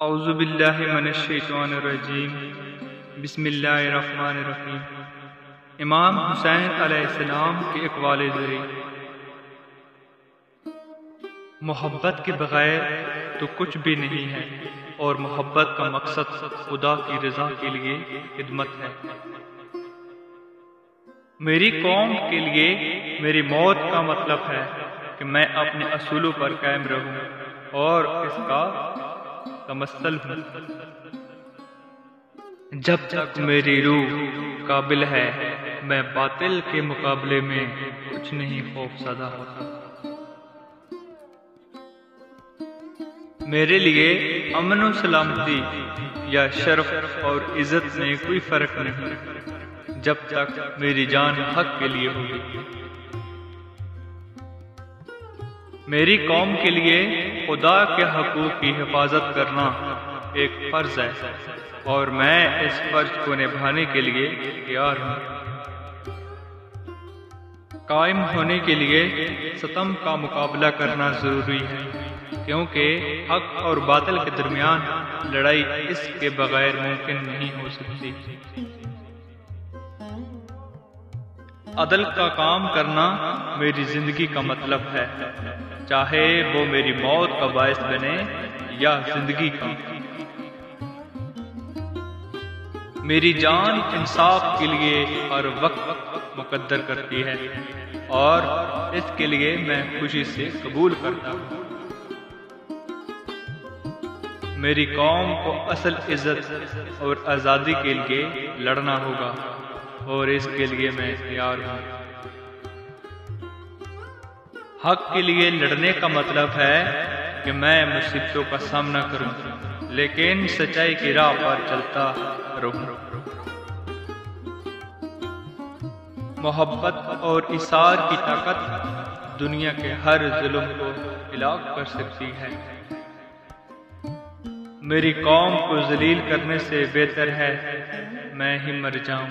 اعوذ باللہ من الشیطان الرجیم بسم اللہ الرحمن الرحیم۔ امام حسین علیہ السلام کے اقوال ذری: محبت کے بغیر تو کچھ بھی نہیں ہے، اور محبت کا مقصد خدا کی رضا کے لیے خدمت ہے۔ میری قوم کے لیے میری موت کا مطلب ہے کہ میں اپنے اصولوں پر قائم رہوں اور اس کا تمثل ہوں۔ جب تک میری روح قابل ہے، میں باطل کے مقابلے میں کچھ نہیں خوف زدہ ہوتا۔ میرے لیے امن و سلامتی یا شرف اور عزت میں کوئی فرق نہیں، جب تک میری جان حق کے لیے ہوگی۔ میری قوم کے لیے خدا کے حقوق کی حفاظت کرنا ایک فرض ہے، اور میں اس فرض کو نبھانے کے لیے تیار ہوں۔ قائم ہونے کے لیے ستم کا مقابلہ کرنا ضروری ہے، کیونکہ حق اور باطل کے درمیان لڑائی اس کے بغیر ممکن نہیں ہو سکتی۔ عدل کا کام کرنا میری زندگی کا مطلب ہے، چاہے وہ میری موت کا باعث بنے یا زندگی کا۔ میری جان انصاف کے لیے ہر وقت مقدر کرتی ہے، اور اس کے لیے میں خوشی سے قبول کرتا ہوں۔ میری قوم کو اصل عزت اور آزادی کے لیے لڑنا ہوگا، اور اس کے لیے میں تیار ہوں۔ حق کے لیے لڑنے کا مطلب ہے کہ میں مصیبتوں کا سامنا کروں، لیکن سچائی کی راہ پر چلتا رہوں۔ محبت اور ایثار کی طاقت دنیا کے ہر ظلم کو ہلاک کر سکتی ہے۔ میری قوم کو ذلیل کرنے سے بہتر ہے میں ہی مر جاؤں۔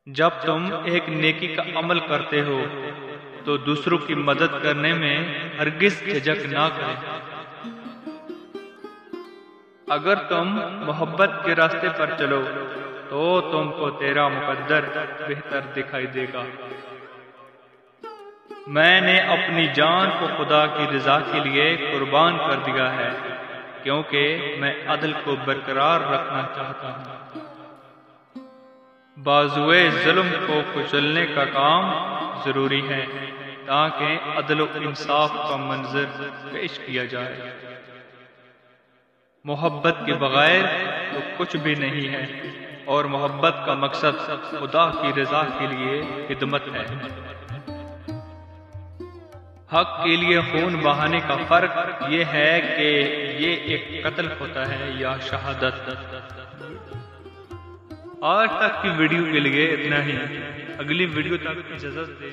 جب تم ایک نیکی کا عمل کرتے ہو تو دوسروں کی مدد کرنے میں ہرگز جھجک نہ کریں۔ اگر تم محبت کے راستے پر چلو تو تم کو تیرا مقدر بہتر دکھائی دے گا۔ میں نے اپنی جان کو خدا کی رضا کے لیے قربان کر دیا ہے، کیونکہ میں عدل کو برقرار رکھنا چاہتا ہوں۔ بازوئے ظلم کو کچلنے کا کام ضروری ہے، تاکہ عدل و انصاف کا منظر پیش کیا جائے۔ محبت کے بغیر تو کچھ بھی نہیں ہے، اور محبت کا مقصد خدا کی رضا کے لیے خدمت ہے۔ حق کے لیے خون بہانے کا فرق یہ ہے کہ یہ ایک قتل ہوتا ہے یا شہادت۔ آج تک کی ویڈیو کے لیے اتنا ہی، اگلی ویڈیو تک اجازت دیں۔